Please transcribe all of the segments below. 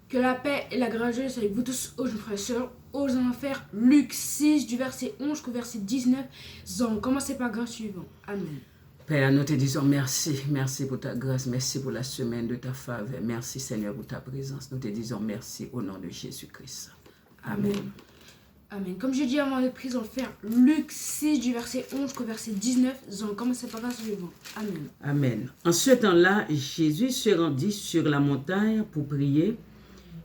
Que la paix et la grâce soient avec vous tous, ô jeunes frères et sœurs, aux enfers. Luc 6, du verset 11 jusqu'au verset 19. Commencez par grâce suivant. Amen. Père, nous te disons merci. Merci pour ta grâce. Merci pour la semaine de ta faveur. Merci, Seigneur, pour ta présence. Nous te disons merci au nom de Jésus-Christ. Amen. Amen. Comme j'ai dit avant d'être prise, on va faire Luc 6, du verset 11 jusqu'au verset 19. Commencez par grâce suivant. Amen. Amen. En ce temps-là, Jésus se rendit sur la montagne pour prier.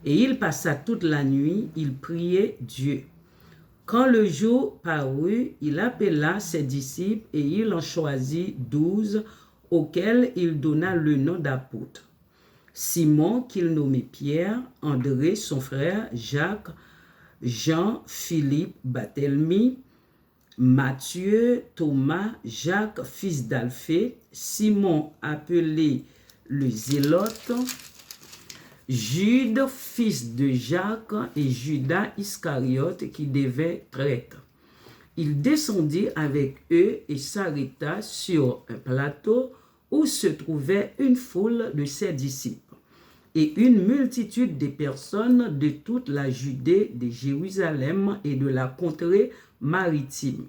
Et il passa toute la nuit, il priait Dieu. Quand le jour parut, il appela ses disciples et il en choisit 12, auxquels il donna le nom d'apôtres. Simon, qu'il nommait Pierre, André, son frère, Jacques, Jean, Philippe, Barthélemy, Matthieu, Thomas, Jacques, fils d'Alphée, Simon, appelé le Zélote, Jude, fils de Jacques, et Judas Iscariote, qui devait traître. Il descendit avec eux et s'arrêta sur un plateau où se trouvait une foule de ses disciples et une multitude de personnes de toute la Judée, de Jérusalem et de la contrée maritime.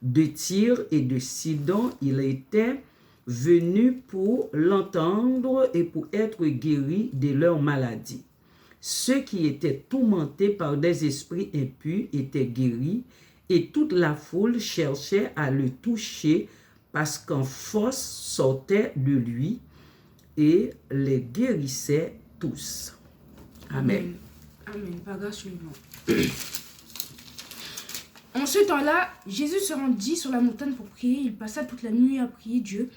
De Tyr et de Sidon, il était venus pour l'entendre et pour être guéris de leur maladie. Ceux qui étaient tourmentés par des esprits impurs étaient guéris, et toute la foule cherchait à le toucher parce qu'un force sortait de lui et les guérissait tous. Amen. Amen. Par grâce suivant. En ce temps-là, Jésus se rendit sur la montagne pour prier. Il passa toute la nuit à prier Dieu.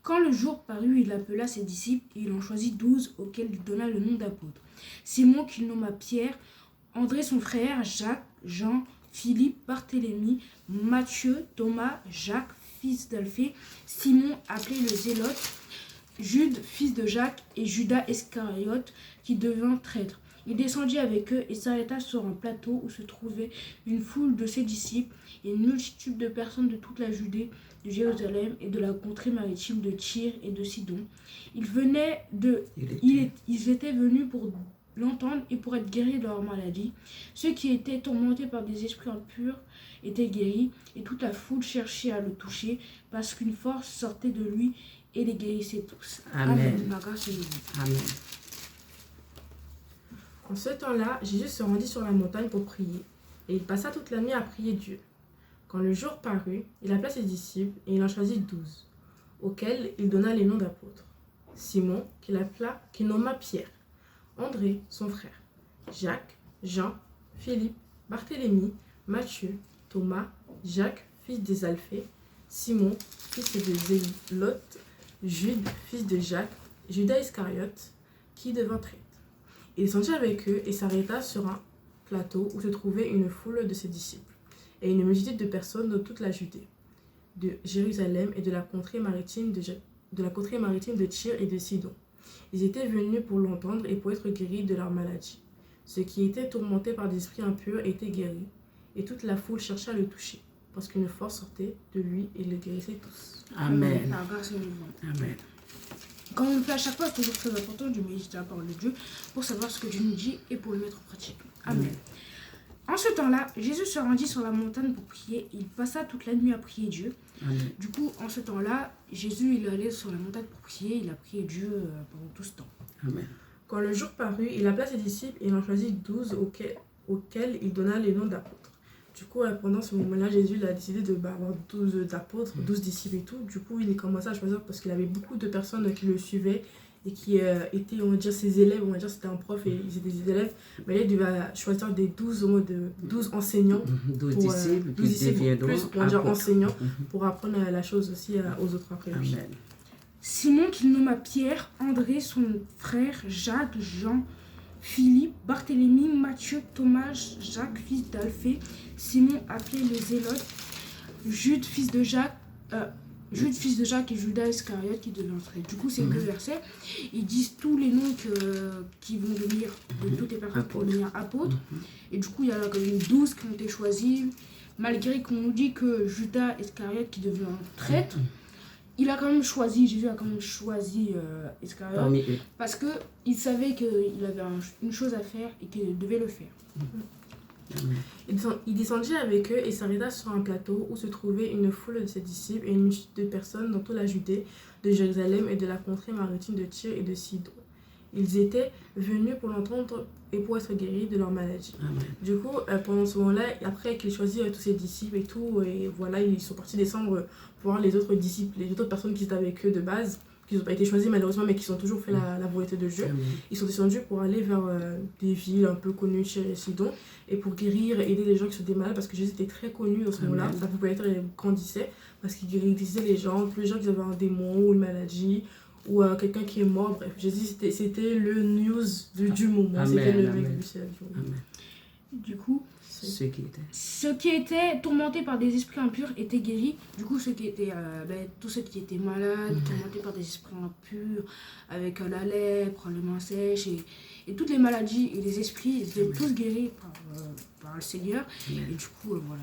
Quand le jour parut, il appela ses disciples et il en choisit 12, auxquels il donna le nom d'apôtres. Simon, qu'il nomma Pierre, André son frère, Jacques, Jean, Philippe, Barthélemy, Matthieu, Thomas, Jacques, fils d'Alphée, Simon, appelé le Zélote, Jude, fils de Jacques, et Judas Iscariote, qui devint traître. Il descendit avec eux et s'arrêta sur un plateau où se trouvait une foule de ses disciples et une multitude de personnes de toute la Judée, de Jérusalem et de la contrée maritime de Tyr et de Sidon. Ils étaient venus pour l'entendre et pour être guéris de leur maladie. Ceux qui étaient tourmentés par des esprits impurs étaient guéris, et toute la foule cherchait à le toucher parce qu'une force sortait de lui et les guérissait tous. Amen. Amen. En ce temps-là, Jésus se rendit sur la montagne pour prier, et il passa toute la nuit à prier Dieu. Quand le jour parut, il appela ses disciples, et il en choisit 12, auxquels il donna les noms d'apôtres. Simon, qu'il nomma Pierre, André, son frère, Jacques, Jean, Philippe, Barthélemy, Matthieu, Thomas, Jacques, fils des Alphées, Simon, fils de Zélote, Jude, fils de Jacques, Judas Iscariote, qui devint traître. Il descendit avec eux et s'arrêta sur un plateau où se trouvait une foule de ses disciples et une multitude de personnes de toute la Judée, de Jérusalem et de la contrée maritime de Tyr et de Sidon. Ils étaient venus pour l'entendre et pour être guéris de leur maladie. Ceux qui étaient tourmentés par des esprits impurs étaient guéris, et toute la foule chercha à le toucher, parce qu'une force sortait de lui et le guérissait tous. Amen. Amen. Comme on le fait à chaque fois, c'est toujours très important de méditer la parole de Dieu pour savoir ce que Dieu nous dit et pour le mettre en pratique. Amen. En ce temps-là, Jésus se rendit sur la montagne pour prier. Il passa toute la nuit à prier Dieu. Amen. Du coup, en ce temps-là, Jésus il allait sur la montagne pour prier. Il a prié Dieu pendant tout ce temps. Amen. Quand le jour parut, il appela ses disciples et il en choisit 12 auxquels il donna les noms d'apôtres. Du coup, pendant ce moment-là, Jésus il a décidé d'avoir 12 apôtres, 12 disciples et tout. Du coup, il commençait à choisir parce qu'il avait beaucoup de personnes qui le suivaient et qui étaient, on va dire, ses élèves. On va dire c'était un prof et ils étaient des élèves. Mais là, il devait choisir des 12 enseignants. 12 pour, disciples, 12 disciples plus, on va dire, apôtres. enseignants pour apprendre la chose aussi aux autres après lui. Amen. Simon, qu'il nomma Pierre, André, son frère, Jacques, Jean, Philippe, Barthélemy, Matthieu, Thomas, Jacques, fils d'Alphée, Simon, appelé le Zélote, Jude, fils de Jacques, et Judas Iscariote, qui devint traître. Du coup, ces deux versets, ils disent tous les noms qui vont devenir, de toutes les personnes qui vont devenir apôtres. Et du coup, il y en a quand même 12 qui ont été choisis, malgré qu'on nous dit que Judas Iscariote, qui devient traître, il a quand même choisi, Jésus a quand même choisi Iscariote Parmi eux. parce qu'il savait qu'il avait une chose à faire et qu'il devait le faire. Il descendit avec eux et s'arrêta sur un plateau où se trouvait une foule de ses disciples et une multitude de personnes dans toute la Judée, de Jérusalem et de la contrée maritime de Tyr et de Sidon. Ils étaient venus pour l'entendre et pour être guéris de leur maladie. Amen. Du coup, pendant ce moment-là, après qu'il choisit tous ses disciples et tout, et voilà, ils sont partis descendre pour voir les autres disciples, les autres personnes qui étaient avec eux de base, qui n'ont pas été choisis malheureusement, mais qui ont toujours fait la volonté de Dieu. Amen. Ils sont descendus pour aller vers des villes un peu connues chez Sidon et pour guérir et aider les gens qui sont malades parce que Jésus était très connu dans ce moment-là. Amen. Sa popularité grandissait parce qu'il guérissait les gens, tous les gens qui avaient un démon ou une maladie ou quelqu'un qui est mort. Bref, Jésus c'était le news du moment. Amen. C'était le Amen. mec du ciel du moment. Amen. Du coup, Ceux qui étaient. ceux qui étaient tourmentés par des esprits impurs étaient guéris. Du coup, tous ceux qui étaient malades, tourmentés par des esprits impurs, avec la lèpre, les mains sèches et toutes les maladies et les esprits, ils étaient tous guéris par le Seigneur. Amen. Et du coup, voilà.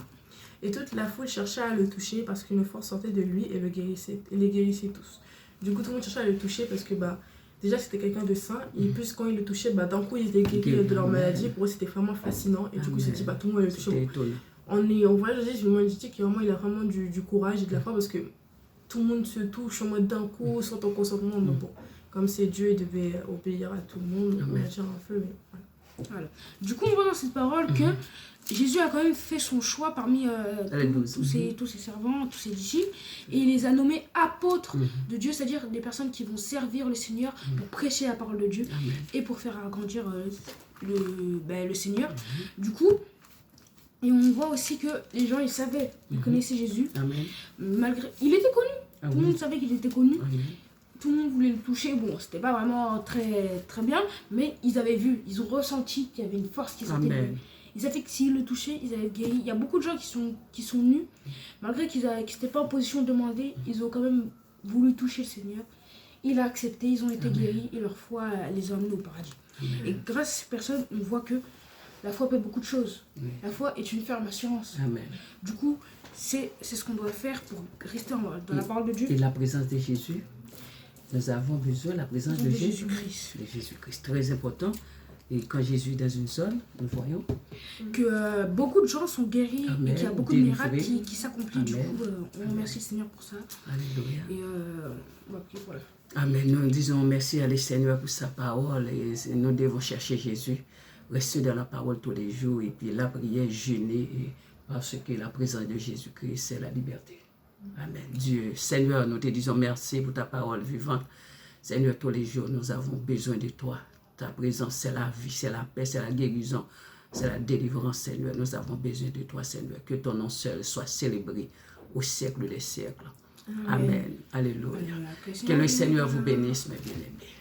Et toute la foule chercha à le toucher parce qu'une force sortait de lui et les guérissait tous. Du coup, tout le monde cherchait à le toucher parce que déjà c'était quelqu'un de saint. Et plus quand il le touchait, d'un coup ils étaient guéris de leur maladie. Pour eux, c'était vraiment fascinant. Et du coup, il s'est dit, tout le monde va le toucher. C'était étonnant. On voit Jésus, je me dis qu'il il a vraiment du courage et de la foi parce que tout le monde se touche en mode d'un coup, sans ton consentement. Donc bon, comme c'est Dieu, il devait obéir à tout le monde. On va dire un peu, mais voilà. Voilà. Du coup, on voit dans cette parole que Jésus a quand même fait son choix parmi tous ses servants, tous ses disciples, et il les a nommés apôtres de Dieu, c'est-à-dire des personnes qui vont servir le Seigneur pour prêcher la parole de Dieu et pour faire agrandir le Seigneur. Du coup, et on voit aussi que les gens, ils savaient, ils connaissaient Jésus, malgré... Il était connu, tout le monde savait qu'il était connu. Tout le monde voulait le toucher. Bon, c'était pas vraiment très, très bien, mais ils avaient vu, ils ont ressenti qu'il y avait une force qui sortait de lui. Ils savaient que s'ils le touchaient, ils allaient être guéris. Il y a beaucoup de gens qui sont venus, malgré qu'ils n'étaient pas en position de demander, ils ont quand même voulu toucher le Seigneur. Il a accepté, ils ont été guéris et leur foi les a emmenés au paradis. Et grâce à ces personnes, on voit que la foi peut beaucoup de choses. La foi est une ferme assurance. Du coup, c'est ce qu'on doit faire pour rester dans la parole de Dieu. Et la présence de Jésus. Nous avons besoin de la présence de Jésus-Christ. De Jésus-Christ, très important. Et quand Jésus est dans une zone, nous voyons que beaucoup de gens sont guéris et qu'il y a beaucoup de miracles qui s'accomplissent. Du coup, on remercie le Seigneur pour ça. Alléluia. Et voilà. Amen. Nous disons merci à le Seigneur pour sa parole. Et nous devons chercher Jésus, rester dans la parole tous les jours. Et puis la prière, jeûner, parce que la présence de Jésus-Christ, c'est la liberté. Amen. Dieu, Seigneur, nous te disons merci pour ta parole vivante. Seigneur, tous les jours, nous avons besoin de toi. Ta présence, c'est la vie, c'est la paix, c'est la guérison, c'est la délivrance, Seigneur. Nous avons besoin de toi, Seigneur. Que ton nom seul soit célébré au siècle des siècles. Amen. Alléluia. Que le Seigneur vous bénisse, mes bien-aimés.